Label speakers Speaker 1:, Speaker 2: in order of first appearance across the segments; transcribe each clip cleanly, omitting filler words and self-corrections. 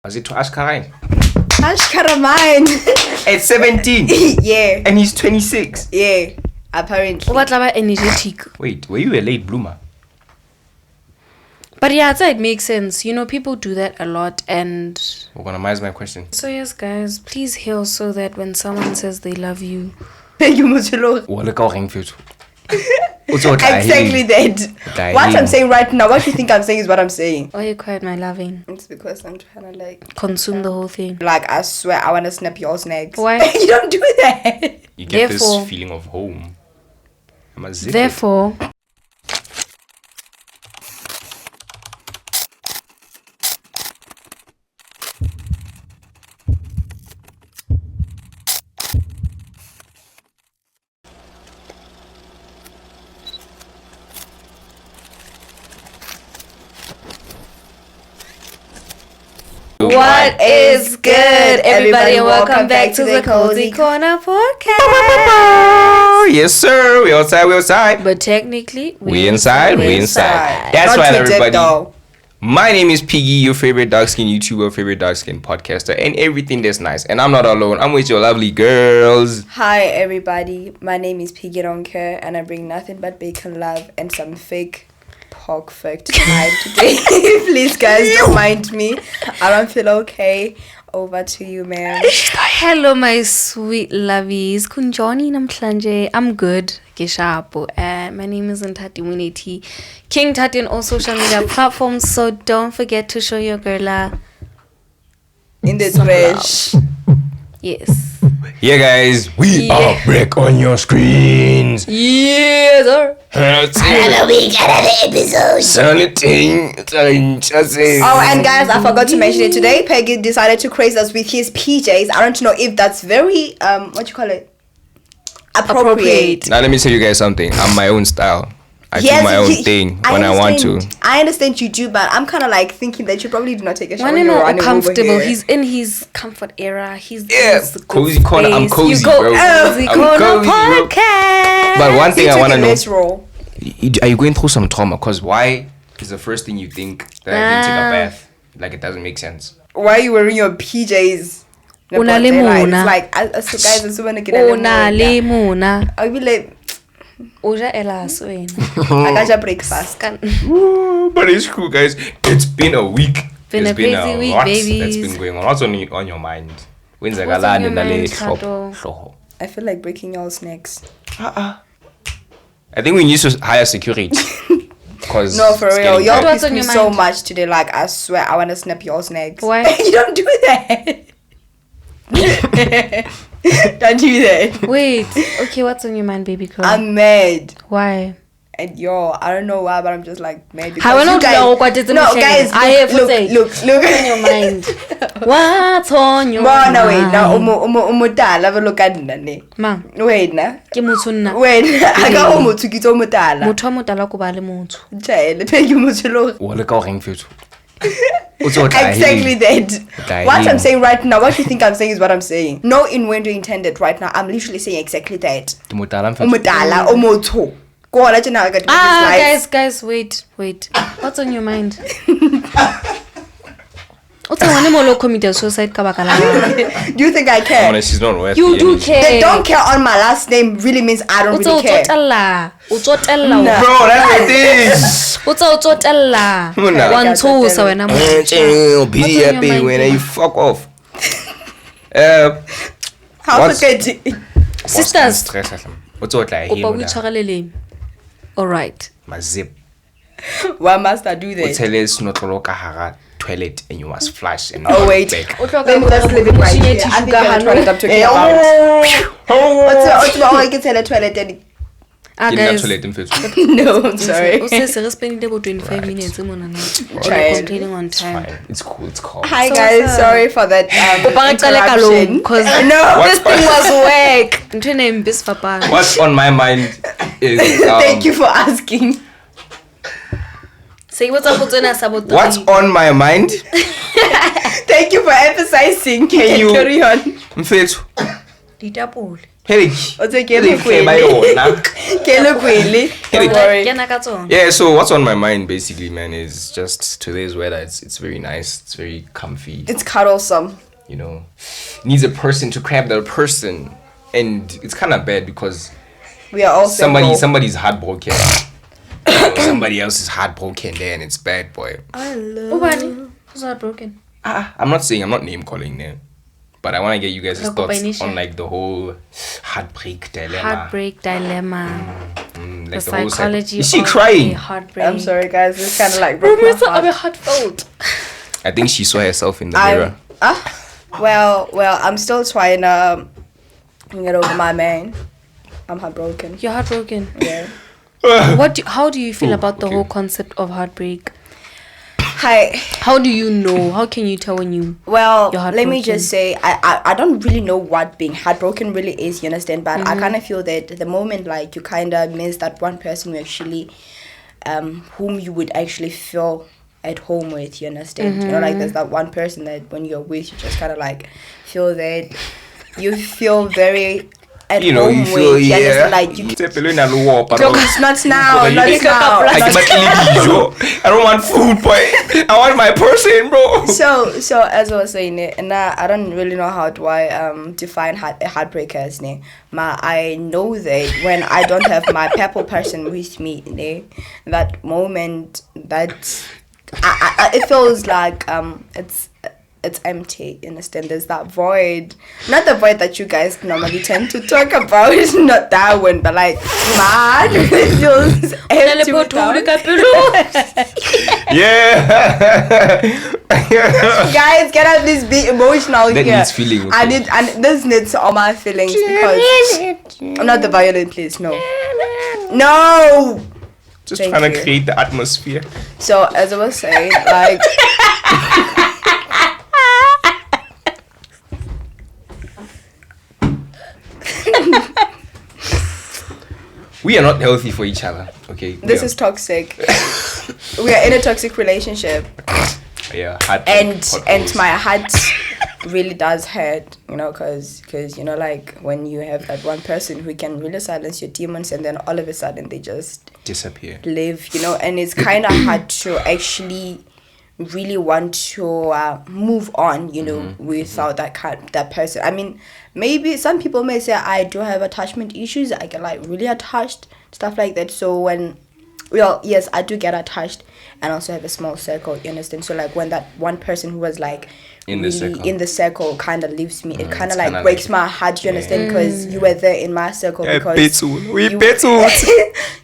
Speaker 1: Was it to Ashkarine?
Speaker 2: Ashkaramine.
Speaker 1: At 17.
Speaker 2: Yeah.
Speaker 1: And he's 26.
Speaker 2: Yeah. Apparently.
Speaker 3: What about energetic?
Speaker 1: Wait, were you a late bloomer?
Speaker 3: But yeah, it makes sense. You know, people do that a lot, and
Speaker 1: We're gonna miss my question.
Speaker 3: so yes, guys, please heal so that when someone says they love you,
Speaker 2: Exactly that. What I'm saying right now, what you think I'm saying is what I'm saying.
Speaker 3: why are you quiet, my loving?
Speaker 2: It's because I'm trying to like
Speaker 3: Consume the whole thing.
Speaker 2: Like I swear I wanna snap your snacks.
Speaker 3: Why?
Speaker 2: You don't do that.
Speaker 1: You get
Speaker 3: Therefore-
Speaker 1: this feeling of home. I'm a zip it.
Speaker 3: Therefore, what is good, everybody? Welcome back to the Cozy Corner podcast.
Speaker 1: Yes, sir. We outside.
Speaker 3: But technically,
Speaker 1: We inside. That's
Speaker 2: Not
Speaker 1: right,
Speaker 2: too deep,
Speaker 1: everybody.
Speaker 2: though.
Speaker 1: My name is Piggy, your favorite dark skin YouTuber, favorite dark skin podcaster, and everything that's nice. And I'm not alone. I'm with your lovely girls.
Speaker 2: Hi everybody, my name is Piggy Don't Care and I bring nothing but bacon love and some fake pork fact time today. Please guys, don't mind me. I don't feel okay. Over to you, ma'am.
Speaker 3: hello, my sweet lovies. Kunjoni namhlanje. I'm good. Geshapo. My name is Nathi, King Tati on all social media platforms. So don't forget to show your girl
Speaker 2: In the
Speaker 3: some
Speaker 2: trash.
Speaker 3: yes.
Speaker 1: Yeah, guys, we are back on your screens.
Speaker 3: Yes, sir.
Speaker 1: Another week, another episode.
Speaker 2: Oh, and guys, I forgot to mention it today. Peggy decided to craze us with his PJs. I don't know if that's very what you call it, appropriate.
Speaker 1: Now let me tell you guys something. I'm my own style. I do my own thing when I want to.
Speaker 2: I understand you do, but I'm kind of like thinking that you probably do not take a shower
Speaker 3: When
Speaker 2: when
Speaker 3: you're
Speaker 2: you're
Speaker 3: not
Speaker 2: running
Speaker 3: comfortable,
Speaker 2: over here.
Speaker 3: he's in his comfort era. He's in
Speaker 1: Yeah,
Speaker 3: his good
Speaker 1: cozy corner. I'm
Speaker 3: space.
Speaker 1: cozy,
Speaker 3: You go
Speaker 1: bro.
Speaker 3: Cozy
Speaker 1: I'm
Speaker 3: Corner
Speaker 1: cozy, bro.
Speaker 3: podcast.
Speaker 1: But one thing
Speaker 2: He
Speaker 1: I
Speaker 2: took
Speaker 1: want to
Speaker 2: a
Speaker 1: know:
Speaker 2: nice role.
Speaker 1: are you going through some trauma? Because why is the first thing you think that I didn't take a bath? Like it doesn't make sense.
Speaker 2: Why are you wearing your PJs?
Speaker 3: Una
Speaker 2: It's
Speaker 3: limona.
Speaker 2: like, so guys, I want to get
Speaker 3: Una limona.
Speaker 2: I'll be like,
Speaker 3: Uja elas wena.
Speaker 2: I got your breakfast.
Speaker 1: Ooh, but it's cool, guys. It's been a week.
Speaker 3: Been
Speaker 1: It's
Speaker 3: a crazy week,
Speaker 1: lot
Speaker 3: babies.
Speaker 1: that's been going on. What's on your mind? When's
Speaker 3: What's on your mind, Tato?
Speaker 2: I feel like breaking y'all's necks.
Speaker 1: I think we need to hire security. Cause
Speaker 2: No, for
Speaker 1: it's
Speaker 2: real.
Speaker 1: getting
Speaker 2: Y'all
Speaker 1: bad.
Speaker 3: What's
Speaker 2: pissed
Speaker 3: on
Speaker 2: me
Speaker 3: your
Speaker 2: so
Speaker 3: mind?
Speaker 2: much today. Like, I swear, I want to snap y'all's necks.
Speaker 3: Why?
Speaker 2: You don't do that. Don't do that.
Speaker 3: Wait. Okay, what's on your mind, baby girl?
Speaker 2: I'm mad.
Speaker 3: Why?
Speaker 2: And yo, I don't know why, but I'm just like mad because
Speaker 3: How
Speaker 2: you
Speaker 3: not
Speaker 2: guys,
Speaker 3: know what is in
Speaker 2: no,
Speaker 3: the
Speaker 2: guys,
Speaker 3: I have to
Speaker 2: look,
Speaker 3: say.
Speaker 2: look.
Speaker 3: What's on your mind? What's on your
Speaker 2: Bona
Speaker 3: mind?
Speaker 2: wait, now umutala va look at nne.
Speaker 3: Ma,
Speaker 2: Wait na.
Speaker 3: ke motho nna.
Speaker 2: Wait, aga umuthu ke umutala.
Speaker 3: Motho a motala ko ba le motho.
Speaker 2: Tshele phe ke motho lo.
Speaker 1: O le ka o reng fetso?
Speaker 2: Exactly that.
Speaker 1: Die
Speaker 2: What
Speaker 1: him.
Speaker 2: I'm saying right now, what you think I'm saying is what I'm saying. No innuendo intended right now. I'm literally saying exactly that.
Speaker 1: Ke motala mfetso.
Speaker 2: Umutala umuthu. Go on, let you know.
Speaker 3: Guys, wait. What's on your mind? What's on one more committed suicide kabakala?
Speaker 2: Do you think I care?
Speaker 1: Honest, she's not worth
Speaker 3: You
Speaker 1: it
Speaker 3: do
Speaker 1: anyway.
Speaker 3: care.
Speaker 2: They don't care on my last name really means I don't really care.
Speaker 3: Utsotella.
Speaker 1: Bro, that's the thing.
Speaker 3: Utsotella.
Speaker 1: Mona.
Speaker 3: Wanthusa wena motho.
Speaker 1: Busy
Speaker 3: What's on your
Speaker 1: happy
Speaker 3: mind,
Speaker 1: when
Speaker 3: baby?
Speaker 1: you fuck off.
Speaker 2: How
Speaker 1: What's-
Speaker 2: forget it?
Speaker 3: Sisters,
Speaker 1: What's what like
Speaker 3: opa o itshwareleleng. All right.
Speaker 1: my zip.
Speaker 2: Why must I do
Speaker 1: O
Speaker 2: that?
Speaker 1: tshele senotlolo ka hara toilet and you must flush and
Speaker 2: Oh wait.
Speaker 1: back.
Speaker 2: Then let's leave it right here. I think that's what I'm talking about. What's I can tell a toilet and
Speaker 3: Ah,
Speaker 1: Give me that
Speaker 3: guys.
Speaker 1: toilet mfetso.
Speaker 2: no, I'm sorry.
Speaker 3: O se re spending about 25 minutes mona na.
Speaker 2: Try it.
Speaker 3: Complaining on time.
Speaker 1: Fine. It's cool. It's calm.
Speaker 2: Hi
Speaker 3: So
Speaker 2: guys,
Speaker 3: sad.
Speaker 2: sorry for that interruption.
Speaker 3: Because
Speaker 2: No,
Speaker 3: this thing was whack. Ntwena imbi sifapana.
Speaker 1: What's on my mind is
Speaker 2: thank you for asking.
Speaker 3: Say what's up with Zona Sabot.
Speaker 1: what's on my mind?
Speaker 2: Thank you for emphasizing.
Speaker 1: Can you-
Speaker 2: carry on?
Speaker 1: Mfetso.
Speaker 3: Ditapole.
Speaker 1: Hey, yeah, so what's on my mind basically, man, is just today's weather. It's very nice. It's very comfy.
Speaker 2: It's cuddlesome.
Speaker 1: You know, needs a person to grab that person, and it's kind of bad because
Speaker 2: we are all
Speaker 1: somebody's heartbroken. Somebody else is heartbroken there, and it's bad, boy.
Speaker 2: I love.
Speaker 3: Who's heartbroken?
Speaker 1: I'm not name calling there, but I want to get you guys' thoughts on like the whole heartbreak dilemma.
Speaker 3: The
Speaker 1: Like
Speaker 3: psychology.
Speaker 1: Is she crying?
Speaker 3: Heartbreak.
Speaker 2: I'm sorry, guys. This kind of like broke my heart.
Speaker 3: heartfelt.
Speaker 1: I think she saw herself in the mirror.
Speaker 2: Well, I'm still trying to get over my man. I'm heartbroken.
Speaker 3: You're heartbroken.
Speaker 2: Yeah.
Speaker 3: How do you feel about the whole concept of heartbreak?
Speaker 2: Hi.
Speaker 3: How do you know? How can you tell when you?
Speaker 2: Well, let me just say, I don't really know what being heartbroken really is. You understand? But I kind of feel that the moment like you kind of miss that one person who actually, whom you would actually feel at home with. You understand? You know, like there's that one person that when you're with, you just kind of like feel that you feel very at home
Speaker 1: you feel,
Speaker 2: with.
Speaker 1: yeah.
Speaker 2: Like you.
Speaker 1: It's
Speaker 2: Not now. Not now.
Speaker 1: I don't want food, boy. I want my person, bro.
Speaker 2: So as I was saying, and I don't really know how do I define a heartbreak as ne. I know that when I don't have my purple person with me, ne, that moment that it feels like it's empty. You understand? There's that void, not the void that you guys normally tend to talk about. It's not that one, but like man, it feels empty without.
Speaker 1: Yeah.
Speaker 2: Guys, can I please be emotional
Speaker 1: that
Speaker 2: here?
Speaker 1: Needs feeling. Okay.
Speaker 2: I need, and this needs all my feelings because I'm not the violin, please. No.
Speaker 1: Just
Speaker 2: Thank
Speaker 1: trying to
Speaker 2: you.
Speaker 1: create the atmosphere.
Speaker 2: So as I was saying, like.
Speaker 1: We are not healthy for each other, okay?
Speaker 2: This is toxic. We are in a toxic relationship.
Speaker 1: Yeah,
Speaker 2: and my heart really does hurt, you know, because you know, like when you have that one person who can really silence your demons, and then all of a sudden they just
Speaker 1: disappear,
Speaker 2: live, you know, and it's kind of hard to actually really want to move on, you know, without that person. I mean, maybe some people may say I do have attachment issues. I get like really attached, stuff like that. So when, well, yes, I do get attached, and also have a small circle. You understand? So like when that one person who was like in the circle kind of leaves me, it kind of like breaks my heart. You understand? Because you were there in my circle because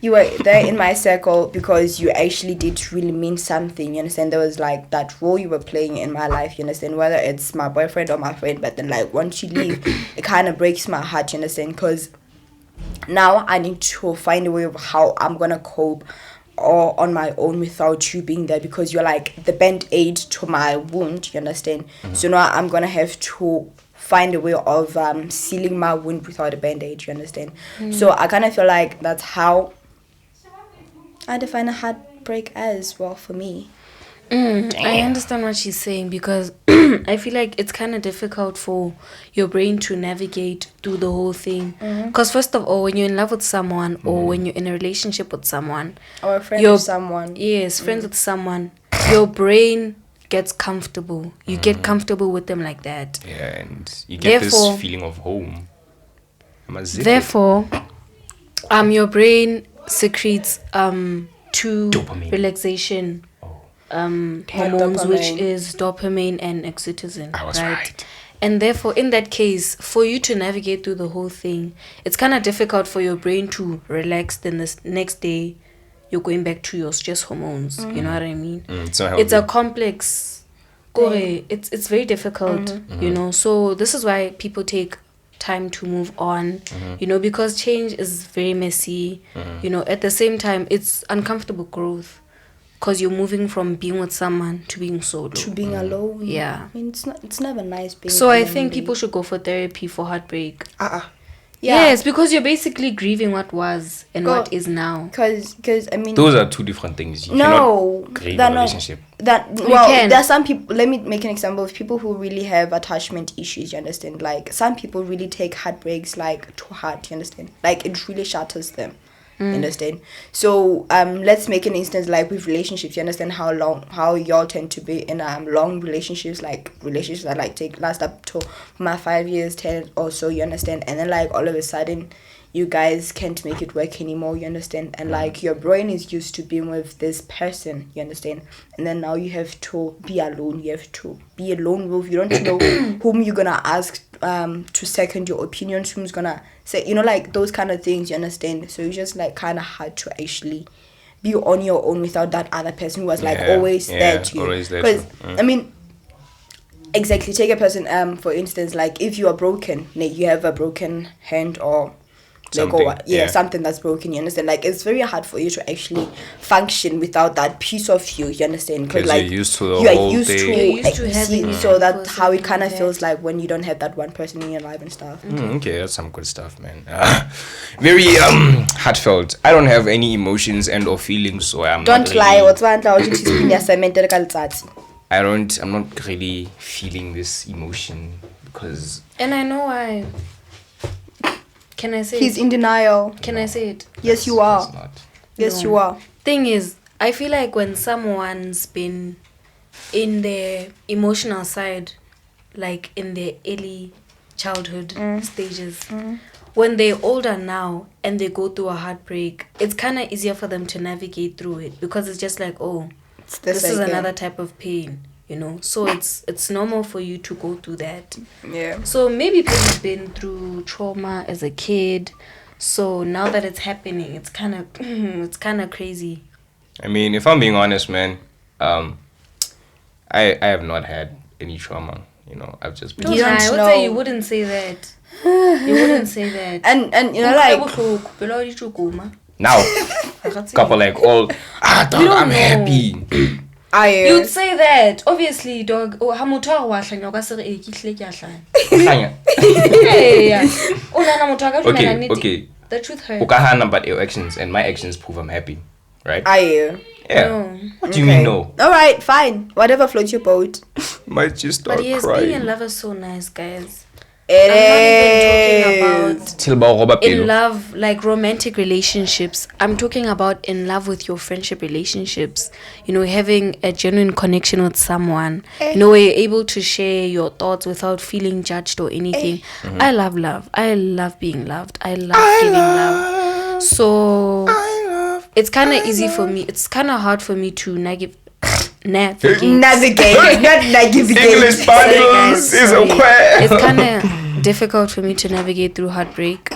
Speaker 2: you were there in my circle because you actually did really mean something. You understand? There was like that role you were playing in my life. You understand? Whether it's my boyfriend or my friend, but then like once you leave, it kind of breaks my heart. You understand? Because now I need to find a way of how I'm gonna cope or on my own without you being there, because you're like the band-aid to my wound. You understand? So now I'm gonna have to find a way of sealing my wound without a band-aid. You understand? So I kind of feel like that's how I define a heartbreak as well for me.
Speaker 3: I understand what she's saying, because I feel like it's kind of difficult for your brain to navigate through the whole thing. Because first of all, when you're in love with someone or when you're in a relationship with someone,
Speaker 2: or a friend with someone,
Speaker 3: friends with someone, your brain gets comfortable. You get comfortable with them like that.
Speaker 1: Yeah, and you get this feeling of home.
Speaker 3: Therefore, your brain secretes
Speaker 1: dopamine.
Speaker 3: Relaxation hormones, which is dopamine and oxytocin.
Speaker 1: I was right.
Speaker 3: And therefore, in that case, for you to navigate through the whole thing, it's kind of difficult for your brain to relax. Then the next day, you're going back to your stress hormones. You know what I mean? It's a complex. It's very difficult, you know. So this is why people take time to move on, you know, because change is very messy. You know, at the same time, it's uncomfortable growth. Because you're moving from being with someone to being solo.
Speaker 2: To being alone.
Speaker 3: Yeah.
Speaker 2: I mean, it's never nice being
Speaker 3: so
Speaker 2: alone.
Speaker 3: I think people should go for therapy for heartbreak. Yes, because you're basically grieving what was and what is now.
Speaker 2: Because I mean,
Speaker 1: those are two different things. You
Speaker 2: no,
Speaker 1: cannot grieve
Speaker 2: they're
Speaker 1: a
Speaker 2: not.
Speaker 1: relationship.
Speaker 2: There are some people. Let me make an example of people who really have attachment issues. You understand? Like some people really take heartbreaks like too hard. You understand? Like it really shatters them. You understand? So let's make an instance like with relationships. You understand how y'all tend to be in long relationships, like relationships that like last up to 5 years, 10 or so. You understand? And then like all of a sudden, you guys can't make it work anymore. You understand? And like your brain is used to being with this person. You understand? And then now you have to be alone. You have to be a lone wolf. You don't know whom you're gonna ask to second your opinions, who's gonna say, like those kind of things. You understand? So it's just like kind of hard to actually be on your own without that other person who was like always there to you. Because I mean, exactly, take a person for instance, like if you are broken, you have a broken hand or something that's broken. You understand? Like it's very hard for you to actually function without that piece of you understand? Because like
Speaker 1: you're used to the whole thing.
Speaker 3: You're used to having
Speaker 2: so that's how it kind of feels like when you don't have that one person in your life and stuff.
Speaker 1: Okay, that's some good stuff, man. Very heartfelt. I don't have any emotions and or feelings, so I'm
Speaker 2: don't
Speaker 1: not
Speaker 2: lie.
Speaker 1: really,
Speaker 2: What's one
Speaker 1: I'm not really feeling this emotion because
Speaker 3: And I know why. Can I say
Speaker 2: he's
Speaker 3: it?
Speaker 2: in denial.
Speaker 3: Can I say it?
Speaker 2: Yes, you are.
Speaker 1: it's not.
Speaker 2: Yes, you are.
Speaker 3: Thing is, I feel like when someone's been in their emotional side, like in their early childhood stages, when they're older now and they go through a heartbreak, it's kind of easier for them to navigate through it because it's just like, this is another type of pain, so it's normal for you to go through that. So maybe people have been through trauma as a kid, so now that it's happening, it's kind of crazy.
Speaker 1: I mean, if I'm being honest, man, I have not had any trauma. I've just been.
Speaker 3: I would say you wouldn't say that. You wouldn't say that.
Speaker 2: And like
Speaker 1: Now, couple like all. Dog, I'm happy.
Speaker 3: You'd say that, obviously, dog. Okay. The truth hurts.
Speaker 1: But your actions and my actions prove I'm happy, right? Yeah.
Speaker 3: No.
Speaker 1: What do you mean no?
Speaker 2: All right, fine. Whatever floats your boat.
Speaker 1: Might just start
Speaker 3: But yes,
Speaker 1: crying.
Speaker 3: being in love is so nice, guys.
Speaker 2: It
Speaker 3: I'm not even talking about in love, like romantic relationships. I'm talking about in love with your friendship relationships. Having a genuine connection with someone. Where you're able to share your thoughts without feeling judged or anything. I love love. I love being loved. I love giving love. So it's kind of easy for me. It's kind of hard for me to navigate.
Speaker 2: Not navigate.
Speaker 1: English Bibles is okay.
Speaker 3: It's kind of difficult for me to navigate through heartbreak.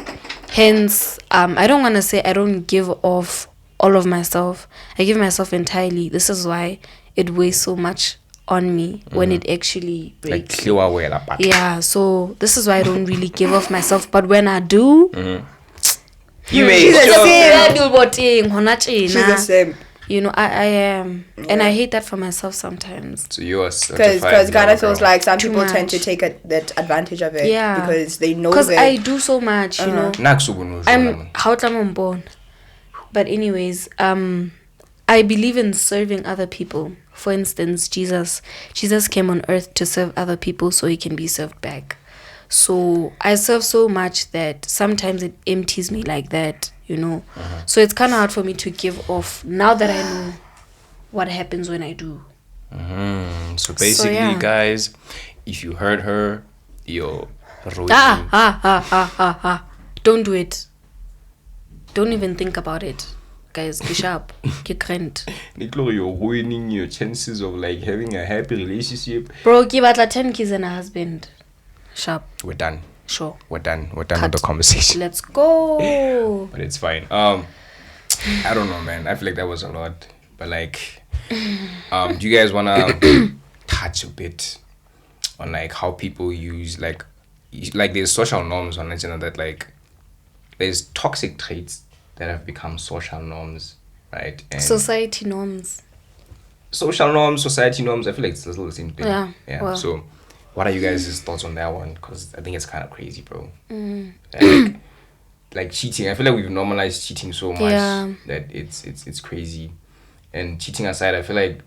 Speaker 3: Hence, I don't want to say I don't give off all of myself. I give myself entirely. This is why it weighs so much on me when it actually breaks. Yeah, so this is why I don't really give off myself. But when I do,
Speaker 1: you
Speaker 2: She's the same.
Speaker 3: I am, and I hate that for myself sometimes.
Speaker 1: So you are
Speaker 2: because kind of feels like some
Speaker 3: Too
Speaker 2: people
Speaker 3: much.
Speaker 2: tend to take that advantage of it.
Speaker 3: Yeah,
Speaker 2: because they know
Speaker 3: because
Speaker 2: that
Speaker 3: I do so much, I'm how I'm born. But anyways, I believe in serving other people. For instance, Jesus came on earth to serve other people so he can be served back. So I serve so much that sometimes it empties me like that, So it's kind of hard for me to give off now that I know what happens when I do.
Speaker 1: So basically, guys, if you hurt her, you're
Speaker 3: don't do it. Don't even think about it. Guys, get sharp. Get grand.
Speaker 1: you're ruining your chances of like having a happy relationship.
Speaker 3: Bro, give out like 10 kids and a husband. Sharp.
Speaker 1: We're done.
Speaker 3: Sure.
Speaker 1: We're done with the conversation.
Speaker 3: Let's go.
Speaker 1: But it's fine. I don't know, man. I feel like that was a lot. But like, do you guys wanna touch a bit on like how people use like there's social norms on it, that like there's toxic traits that have become social norms, right? And
Speaker 3: society norms.
Speaker 1: Social norms, society norms. I feel like it's still the same thing.
Speaker 3: Yeah. Well.
Speaker 1: So, what are you guys' thoughts on that one? Because I think it's kind of crazy, bro. Like, like cheating. I feel like we've normalized cheating so much that it's crazy. And cheating aside, I feel like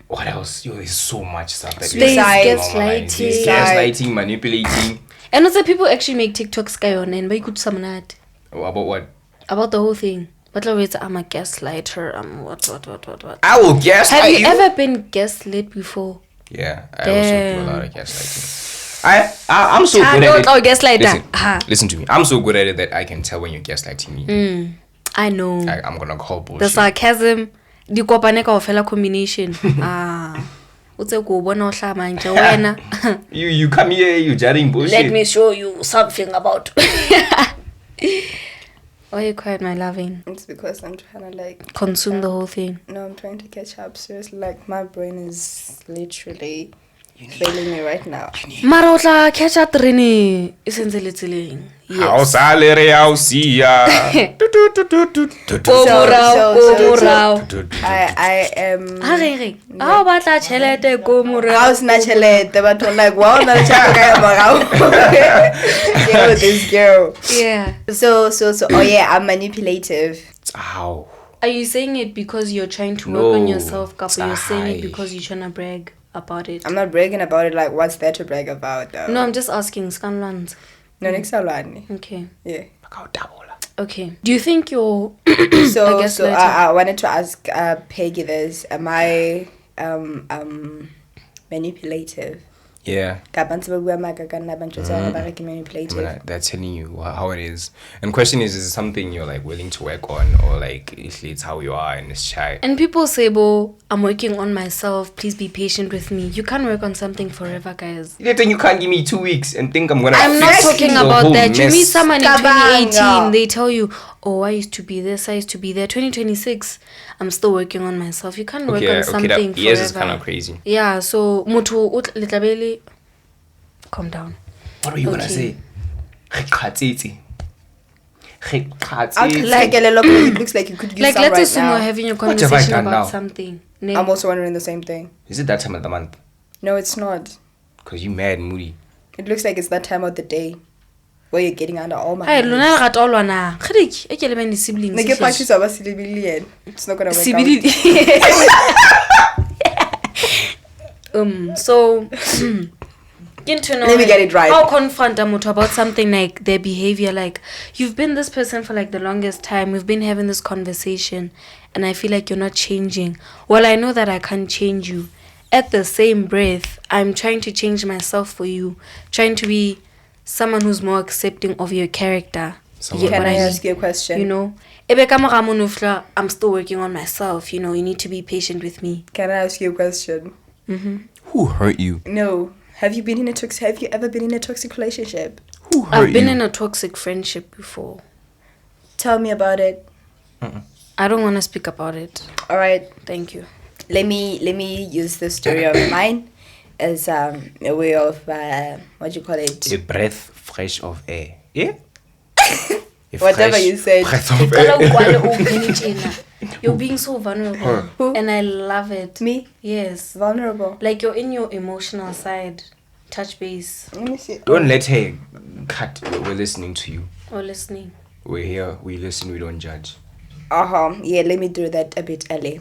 Speaker 1: what else? Yo, there's so much stuff that gaslighting, manipulating.
Speaker 3: And also people actually make TikToks guy on and but some that.
Speaker 1: About what?
Speaker 3: About the whole thing. But always I'm a gaslighter. I'm what.
Speaker 1: I will gaslight
Speaker 3: Have you ever been gaslit before?
Speaker 1: Yeah, I also do a lot of gaslighting. I'm so good at it.
Speaker 3: Oh, gaslighter.
Speaker 1: Listen to me. I'm so good at it that I can tell when you're gaslighting me.
Speaker 3: I know.
Speaker 1: I'm gonna call bullshit.
Speaker 3: The sarcasm, the kopane kaofela combination.
Speaker 1: You come here, you jarring bullshit.
Speaker 3: Let me show you something about. Why are you quiet, my loving?
Speaker 2: It's because I'm trying to like
Speaker 3: consume the whole thing.
Speaker 2: No, I'm trying to catch up. Seriously, like my brain is literally failing me right now.
Speaker 3: Mara utla catch up rini isenzeletseng.
Speaker 1: How salary how see ya.
Speaker 2: I am.
Speaker 3: How batla chelete ko mora.
Speaker 2: How's na chelete? But like wow, na chelete. This girl.
Speaker 3: Yeah.
Speaker 2: So. Oh yeah, I'm manipulative.
Speaker 1: How?
Speaker 3: Are you saying it because you're trying to work on yourself, or you're saying it because you're trying to brag about it?
Speaker 2: I'm not bragging about it. Like, what's there to brag about, though?
Speaker 3: No, I'm just asking. Scanlans.
Speaker 2: No, next one.
Speaker 3: Okay.
Speaker 2: Yeah.
Speaker 3: Okay. Do you think you're...
Speaker 2: I wanted to ask Peggy this. Am I manipulative?
Speaker 1: Yeah.
Speaker 2: Manipulative.
Speaker 1: They're telling you how it is. And question is it something you're like willing to work on, or like it's how you are and it's shy?
Speaker 3: And people say, "Bo, I'm working on myself. Please be patient with me." You can't work on something forever, guys.
Speaker 1: You think you can't give me 2 weeks and think I'm
Speaker 3: not talking about that. You meet someone in
Speaker 2: Kabanga.
Speaker 3: 2018, they tell you, "Oh, I used to be this, I used to be there." 2026, I'm still working on myself. You can't work on something forever.
Speaker 1: Yes, it's kind of crazy.
Speaker 3: Yeah, so mutu litlabele, calm down.
Speaker 1: What were you gonna say?
Speaker 2: It looks like you could use
Speaker 3: like,
Speaker 2: some
Speaker 3: let's
Speaker 2: right
Speaker 3: assume
Speaker 2: now.
Speaker 3: we're having a conversation about
Speaker 1: now?
Speaker 3: something.
Speaker 2: I'm also wondering the same thing.
Speaker 1: Is it that time of the month?
Speaker 2: No, it's not.
Speaker 1: Because you mad moody.
Speaker 2: It looks like it's that time of the day where you're getting under all my
Speaker 3: Hey,
Speaker 2: nerves.
Speaker 3: Luna got all on a critic. I can be siblings.
Speaker 2: Like, if I choose about civilian, it's not gonna work out.
Speaker 3: So get to know,
Speaker 2: let me get it right.
Speaker 3: How confront a moto about something like their behavior. Like, you've been this person for like the longest time. We've been having this conversation and I feel like you're not changing. Well, I know that I can't change you. At the same breath, I'm trying to change myself for you, trying to be someone who's more accepting of your character.
Speaker 2: Can I ask you a question?
Speaker 3: You know, I'm still working on myself. You know, you need to be patient with me.
Speaker 2: Can I ask you a question?
Speaker 1: Who hurt you?
Speaker 2: No. Have you ever been in a toxic relationship?
Speaker 1: Who hurt
Speaker 3: I've been
Speaker 1: you?
Speaker 3: in a toxic friendship before.
Speaker 2: Tell me about it.
Speaker 3: I don't want to speak about it.
Speaker 2: All right.
Speaker 3: Thank you.
Speaker 2: Let me use the story of mine as a way of what do you call it?
Speaker 1: A breath fresh of air. Yeah.
Speaker 2: Whatever you said.
Speaker 1: Breath of air.
Speaker 3: You're being so vulnerable.
Speaker 2: Who?
Speaker 3: And I love it.
Speaker 2: Me?
Speaker 3: Yes.
Speaker 2: Vulnerable.
Speaker 3: Like, you're in your emotional side. Touch base.
Speaker 2: Let me see.
Speaker 1: Don't let her cut. We're listening to you.
Speaker 3: Or listening.
Speaker 1: We're here. We listen. We don't judge.
Speaker 2: Yeah, let me do that a bit early.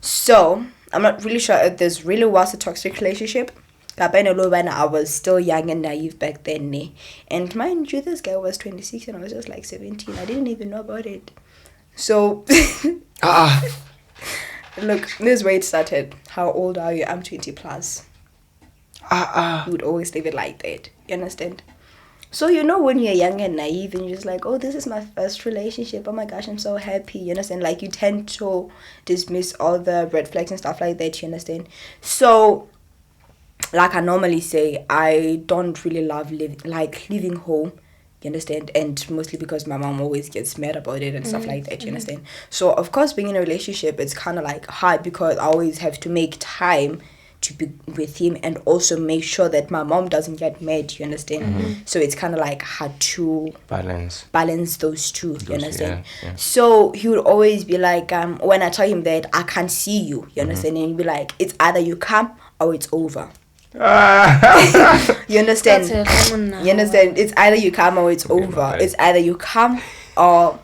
Speaker 2: So, I'm not really sure if this really was a toxic relationship. I was still young and naive back then. And mind you, this guy was 26 and I was just like 17. I didn't even know about it. So, look, this is where it started. How old are you? I'm 20 plus. You would always leave it like that. You understand? So, you know, when you're young and naive and you're just like, oh, this is my first relationship. Oh my gosh, I'm so happy. You understand? Like, you tend to dismiss all the red flags and stuff like that. You understand? So, like I normally say, I don't really love leaving home. You understand? And mostly because my mom always gets mad about it and stuff like that. You understand? So, of course, being in a relationship, it's kind of like hard because I always have to make time to be with him and also make sure that my mom doesn't get mad. You understand? So it's kind of like hard to balance those two. You understand?
Speaker 1: Yeah.
Speaker 2: So he would always be like, when I tell him that I can't see you, you understand? And he'd be like, it's either you come or it's over. You understand?
Speaker 3: That's it.
Speaker 2: You understand? It's either you come or it's over.
Speaker 1: right.
Speaker 2: It's either you come or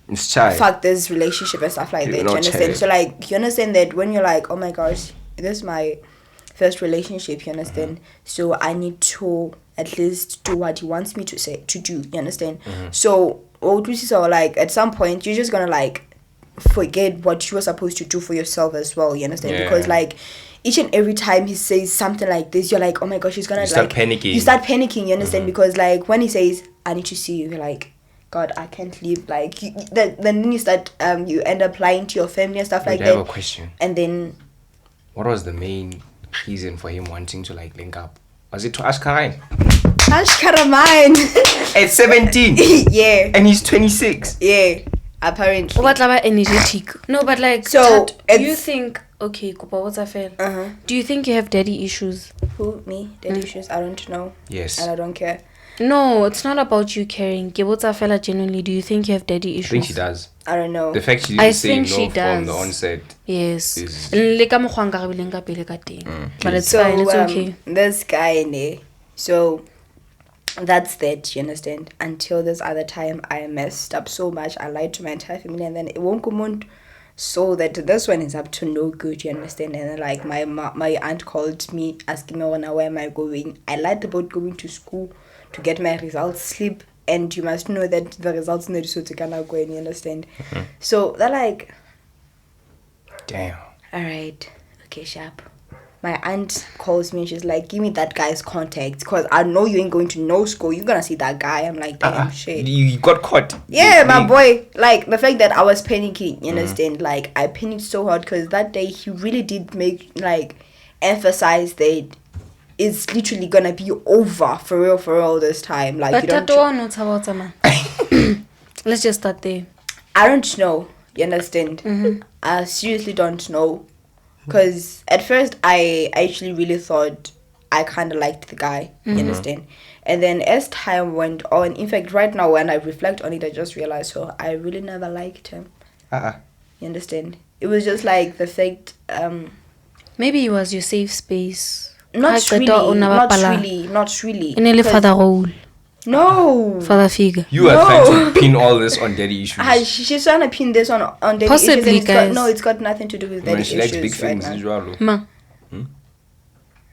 Speaker 1: It's chai.
Speaker 2: fuck this relationship and stuff like that. You
Speaker 1: not
Speaker 2: understand?
Speaker 1: chai.
Speaker 2: So like you understand that when you're like, oh my gosh, this is my first relationship, you understand? So I need to at least do what he wants me to do, you understand? So like at some point you're just gonna like forget what you were supposed to do for yourself as well, you understand?
Speaker 1: Yeah.
Speaker 2: Because like each and every time he says something like this, you're like, oh my gosh, he's gonna
Speaker 1: You start
Speaker 2: like
Speaker 1: panicking.
Speaker 2: you start panicking, you understand? Because like when he says I need to see you, you're like, God, I can't leave. Like then you start you end up lying to your family and stuff like
Speaker 1: I have
Speaker 2: that.
Speaker 1: a question.
Speaker 2: And then
Speaker 1: What was the main reason for him wanting to like link up? Was it to ask Karen?
Speaker 2: Hush Karamine.
Speaker 1: At 17.
Speaker 2: Yeah.
Speaker 1: And he's 26.
Speaker 2: Yeah. Apparently.
Speaker 3: What about energetic? No, but like,
Speaker 2: So,
Speaker 3: do you
Speaker 2: it's-
Speaker 3: think? Okay, Kupa, what's I feel?
Speaker 2: Uh-huh.
Speaker 3: Do you think you have daddy issues?
Speaker 2: Who? Me? Daddy issues? I don't know.
Speaker 1: Yes.
Speaker 2: And I don't care.
Speaker 3: No, it's not about you caring. What's I feel genuinely? Do you think you have daddy issues?
Speaker 1: I think she does.
Speaker 2: I don't know.
Speaker 1: The fact she
Speaker 3: I
Speaker 1: didn't say
Speaker 3: think
Speaker 1: no
Speaker 3: she
Speaker 1: from the
Speaker 3: does.
Speaker 1: onset.
Speaker 3: Yes.
Speaker 1: Is-
Speaker 3: Le ka mokgwa nka re bileng ka pele ka teng. But it's
Speaker 2: So
Speaker 3: fine. It's okay.
Speaker 2: this guy, ne, so that's that, you understand? Until this other time, I messed up so much. I lied to my entire family, and then it won't come on. So that this one is up to no good, you understand? And then like my aunt called me asking me where am I going. I lied about going to school to get my results slip, and you must know that the results need so to gonna go, and you understand? So they're like,
Speaker 1: Damn.
Speaker 2: all right, okay, sharp. My aunt calls me and she's like, give me that guy's contact because I know you ain't going to no school. You're gonna see that guy. I'm like, damn, shit.
Speaker 1: You got caught.
Speaker 2: Yeah, my boy. Like the fact that I was panicking, you understand? Like I panicked so hard because that day he really did make like emphasize that it's literally gonna be over for real this time. Like
Speaker 3: But
Speaker 2: you don't.
Speaker 3: Tato, no, it's about man. Let's just start there.
Speaker 2: I don't know. You understand? I seriously don't know. Because at first I actually really thought I kind of liked the guy. You understand? And then as time went on, in fact, right now when I reflect on it, I just realized, so I really never liked him. You understand? It was just like the fact,
Speaker 3: Maybe it was your safe space.
Speaker 2: not
Speaker 3: Ha
Speaker 2: really,
Speaker 3: qeta o na
Speaker 2: not
Speaker 3: bapala.
Speaker 2: really, not really.
Speaker 3: E ne le
Speaker 2: 'Cause-
Speaker 3: father role.
Speaker 2: No.
Speaker 3: Father figure.
Speaker 1: You are trying to pin all this on daddy issues.
Speaker 2: She's trying to pin this on daddy
Speaker 3: Possibly,
Speaker 2: issues. And
Speaker 3: guys.
Speaker 2: it's got nothing to do with daddy
Speaker 1: Man, she
Speaker 2: issues.
Speaker 1: likes big
Speaker 2: right
Speaker 1: things
Speaker 2: now.
Speaker 1: as well.
Speaker 3: Ma.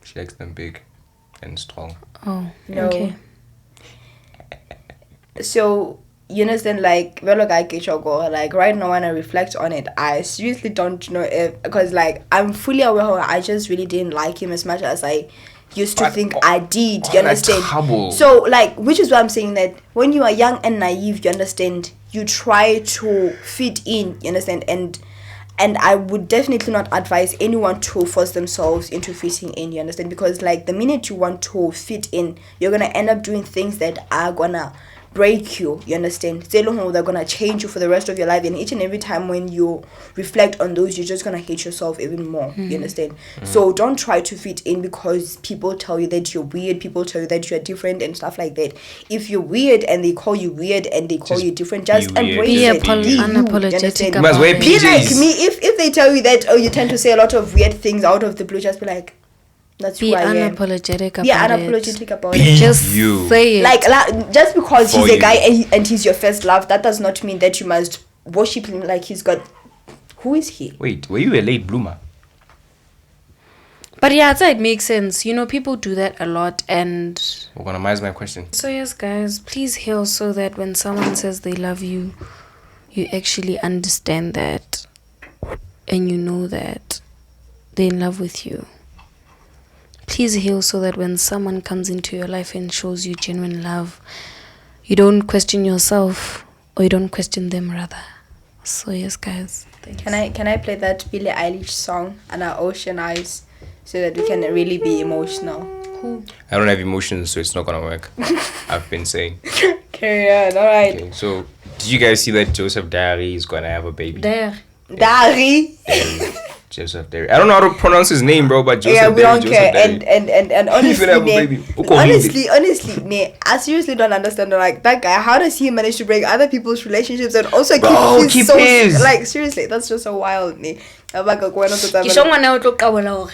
Speaker 1: She likes them big and strong.
Speaker 3: Oh,
Speaker 2: No.
Speaker 3: okay.
Speaker 2: So you understand, like like right now when I reflect on it, I seriously don't know if, because like I'm fully aware how I just really didn't like him as much as I used to
Speaker 1: But
Speaker 2: think
Speaker 1: all-
Speaker 2: I did.
Speaker 1: all
Speaker 2: You
Speaker 1: that
Speaker 2: understand?
Speaker 1: trouble.
Speaker 2: So like, which is why I'm saying that when you are young and naive, you understand, you try to fit in. You understand? And I would definitely not advise anyone to force themselves into fitting in, you understand? Because like the minute you want to fit in, you're gonna end up doing things that are gonna break you, you understand? They're gonna change you for the rest of your life, and each and every time when you reflect on those, you're just gonna hate yourself even more. You understand? So don't try to fit in because people tell you that you're weird, people tell you that you're different and stuff like that. If you're weird and they call you weird and they call
Speaker 1: Just
Speaker 2: you different, just
Speaker 1: be weird.
Speaker 2: embrace
Speaker 3: Be
Speaker 2: it. Be you, you
Speaker 3: unapologetic
Speaker 2: understand?
Speaker 1: You must wear
Speaker 3: about
Speaker 2: Be
Speaker 3: it.
Speaker 2: like
Speaker 1: PJs.
Speaker 2: me. If they tell you that, oh, you tend to say a lot of weird things out of the blue, just be like, that's
Speaker 3: Be
Speaker 2: who I am.
Speaker 3: unapologetic
Speaker 2: Be
Speaker 3: about
Speaker 2: unapologetic about
Speaker 1: Be
Speaker 2: it.
Speaker 3: Just
Speaker 1: you.
Speaker 3: say it.
Speaker 2: Like just because
Speaker 1: For
Speaker 2: he's a
Speaker 1: you.
Speaker 2: guy and he's your first love, that does not mean that you must worship him like he's got. Who is he?
Speaker 1: Wait, were you a late bloomer?
Speaker 3: But yeah, I'd say it makes sense. You know, people do that a lot. And
Speaker 1: Organize my question.
Speaker 3: so yes, guys, please heal so that when someone says they love you, you actually understand that. And you know that they're in love with you. Please heal so that when someone comes into your life and shows you genuine love, you don't question yourself, or you don't question them rather. So yes, guys. Thanks.
Speaker 2: Can I play that Billie Eilish song and our Ocean Eyes so that we can really be emotional?
Speaker 1: I don't have emotions, so it's not gonna work. I've been saying.
Speaker 2: Carry on. All right.
Speaker 1: Okay, so did you guys see that Joseph Diary is gonna have a baby?
Speaker 3: There.
Speaker 2: Dari.
Speaker 1: Joseph Diary. I don't know how to pronounce his name, bro, but Joseph
Speaker 2: Yeah, we
Speaker 1: Diary,
Speaker 2: don't
Speaker 1: Joseph
Speaker 2: care.
Speaker 1: Diary.
Speaker 2: And honestly,
Speaker 1: have a
Speaker 2: ne,
Speaker 1: baby.
Speaker 2: honestly, I seriously don't understand. Like that guy, how does he manage to break other people's relationships and also
Speaker 1: Bro,
Speaker 2: keep
Speaker 1: keep
Speaker 2: his
Speaker 1: his.
Speaker 2: like seriously, that's just so wild. Ne.
Speaker 3: Ke shongwana o tlo qabola hore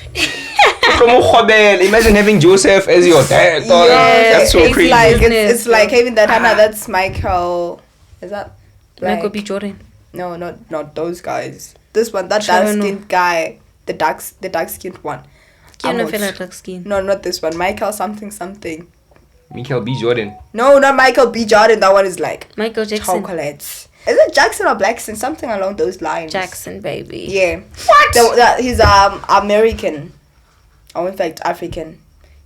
Speaker 1: Imagine having Joseph as your dad. Dog. That's so
Speaker 2: it's
Speaker 1: crazy.
Speaker 2: like it's like having that Hannah. That's Michael. Is that
Speaker 3: Michael
Speaker 2: like,
Speaker 3: B. Jordan.
Speaker 2: No, not those guys. This one, that dark-skinned guy, the dark-skinned one.
Speaker 3: You know, feel like dark skin.
Speaker 2: No, not this one. Michael something.
Speaker 1: Michael B. Jordan.
Speaker 2: No, not Michael B. Jordan. That one is like
Speaker 3: Michael Jackson.
Speaker 2: chocolates. Is it Jackson or Blackson? Something along those lines.
Speaker 3: Jackson, baby.
Speaker 2: Yeah. What? He's American. Or in fact African.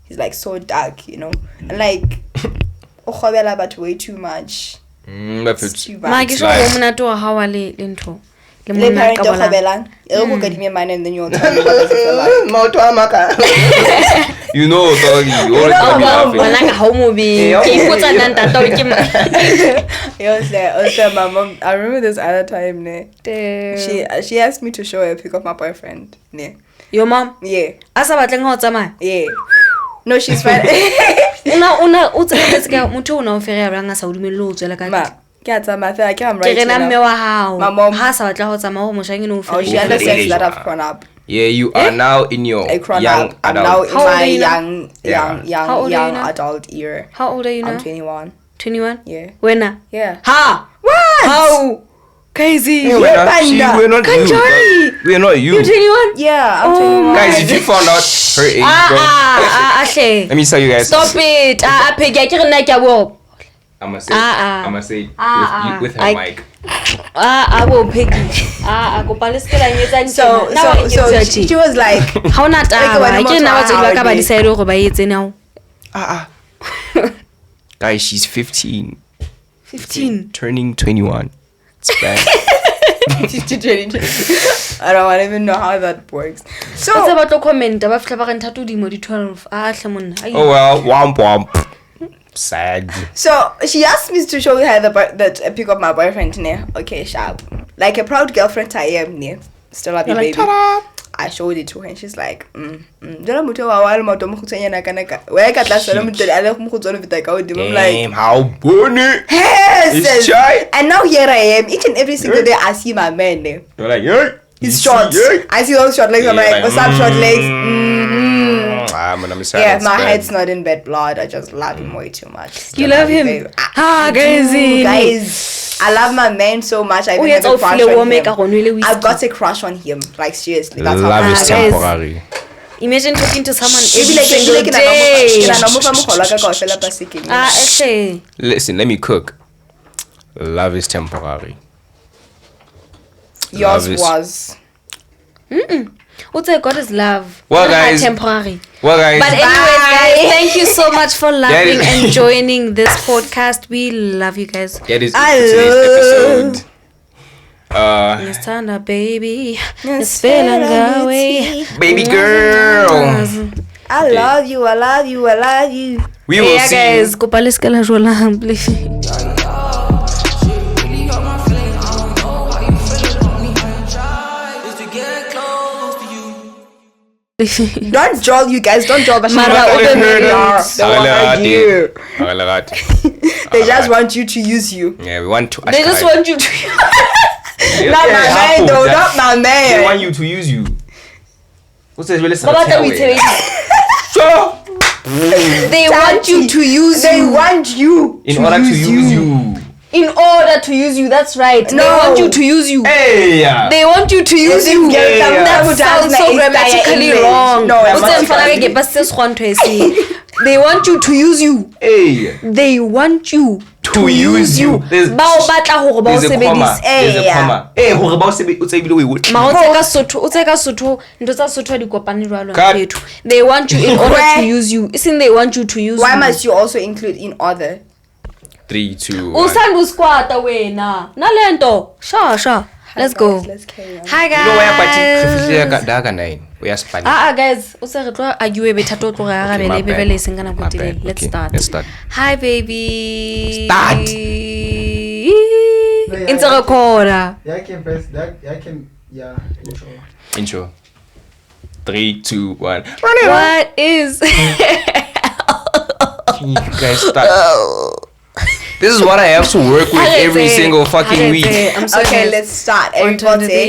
Speaker 2: He's like so dark, you know. And like but way too much. It's too bad. Le parent of Habelan. It'll get me mine and then you'll tell me what does it feel like.
Speaker 1: You know, doggy. You always gonna be laughing.
Speaker 2: My mom, I remember this other time, she asked me to show her a pic of my boyfriend.
Speaker 3: Your mom?
Speaker 2: Yeah.
Speaker 3: Yeah.
Speaker 2: No, she's fine. Ma, I can't write
Speaker 3: my
Speaker 2: mom.
Speaker 3: Oh,
Speaker 2: She understands that I've grown up.
Speaker 1: Yeah, you are now in your young
Speaker 2: I'm now
Speaker 1: adult.
Speaker 2: in my young
Speaker 3: How old are you now?
Speaker 2: adult year.
Speaker 3: How old are you now?
Speaker 2: I'm 21.
Speaker 3: 21?
Speaker 2: Yeah.
Speaker 3: When?
Speaker 2: Yeah.
Speaker 3: Ha!
Speaker 2: What?
Speaker 3: How? Crazy.
Speaker 1: We're not you.
Speaker 3: Kanjani.
Speaker 1: We're not you.
Speaker 3: You're 21?
Speaker 2: Yeah, I'm 21.
Speaker 1: Guys, if you found out her age, let me tell you guys.
Speaker 3: Stop it.
Speaker 1: I'ma say it with her mic.
Speaker 3: I will pick it.
Speaker 2: So she was like,
Speaker 3: How not?
Speaker 1: Guys, she's 15.
Speaker 3: 15.
Speaker 1: Turning 21. It's bad.
Speaker 2: I don't even know how that works. So,
Speaker 3: oh
Speaker 1: well, womp womp. Sad.
Speaker 2: So she asked me to show her that a pic of my boyfriend. Okay, sharp. Like a proud girlfriend I am. Still love you, baby.
Speaker 1: Ta-da.
Speaker 2: I showed it to her and she's like, I'm like, damn,
Speaker 1: how bunny.
Speaker 2: yes.
Speaker 1: Shy.
Speaker 2: And now here I am. Each and every single day I see my man.
Speaker 1: You're like, hey.
Speaker 2: He's short. I see those short legs. I'm like, what's up, short legs? Yeah, my head's not in bed blood. I just love him way too much.
Speaker 3: You love him?
Speaker 2: Crazy. Guys, I love my man so much. I even have a crush on him. I've got a crush on him. Like, seriously. That's how
Speaker 1: love is
Speaker 2: much.
Speaker 1: temporary.
Speaker 3: Imagine talking to someone
Speaker 2: Maybe
Speaker 3: every single day.
Speaker 1: Listen, let me cook. Love is temporary.
Speaker 2: Yours was.
Speaker 3: What's God is love.
Speaker 1: Well, guys.
Speaker 3: Temporary.
Speaker 1: Well, guys.
Speaker 3: But anyways, guys, thank you so much for loving and joining this podcast. We love you guys.
Speaker 1: That is it for today's episode.
Speaker 3: It's time, baby. It's feeling away.
Speaker 1: Baby girl.
Speaker 2: I love you. I love you. I love you.
Speaker 1: We will see
Speaker 3: guys.
Speaker 1: you.
Speaker 3: Go paliskela jola, please.
Speaker 2: Don't jowl, you guys. Don't jowl. They just want you to use you.
Speaker 1: Yeah, we want to.
Speaker 3: They just want you to.
Speaker 2: Not my man, though. Not my man.
Speaker 1: They want you to use you. What's this really?
Speaker 3: They want you to use you.
Speaker 2: They want you
Speaker 1: in order to use you.
Speaker 3: In order to use you, that's right.
Speaker 2: No.
Speaker 3: They want you to use you.
Speaker 1: Hey,
Speaker 3: They want you to use you. That sounds so grammatically wrong.
Speaker 2: No,
Speaker 3: they want you to use you.
Speaker 1: Hey.
Speaker 3: They want you
Speaker 1: To use you. There's a comma. There's a comma. Hey, hore ba o tsebile o e would.
Speaker 3: They want you in order to use you. Isn't they want you to use
Speaker 2: Why
Speaker 3: you?
Speaker 2: must you also include in other?
Speaker 1: 3, 2, 1.
Speaker 3: Usanda usquata wena. Nalento. Sure. Let's go.
Speaker 2: Let's carry on.
Speaker 3: Hi guys.
Speaker 1: You know why I'm daga 9. We are Spanish.
Speaker 3: Guys, let's start.
Speaker 1: Let's start.
Speaker 3: Hi baby.
Speaker 1: Start.
Speaker 3: It's a recorder.
Speaker 1: Intro. 3, 2, 1.
Speaker 3: What is
Speaker 1: You guys start. This is what I have to work with every single fucking week.
Speaker 3: I'm so
Speaker 2: Okay, let's start. Everybody.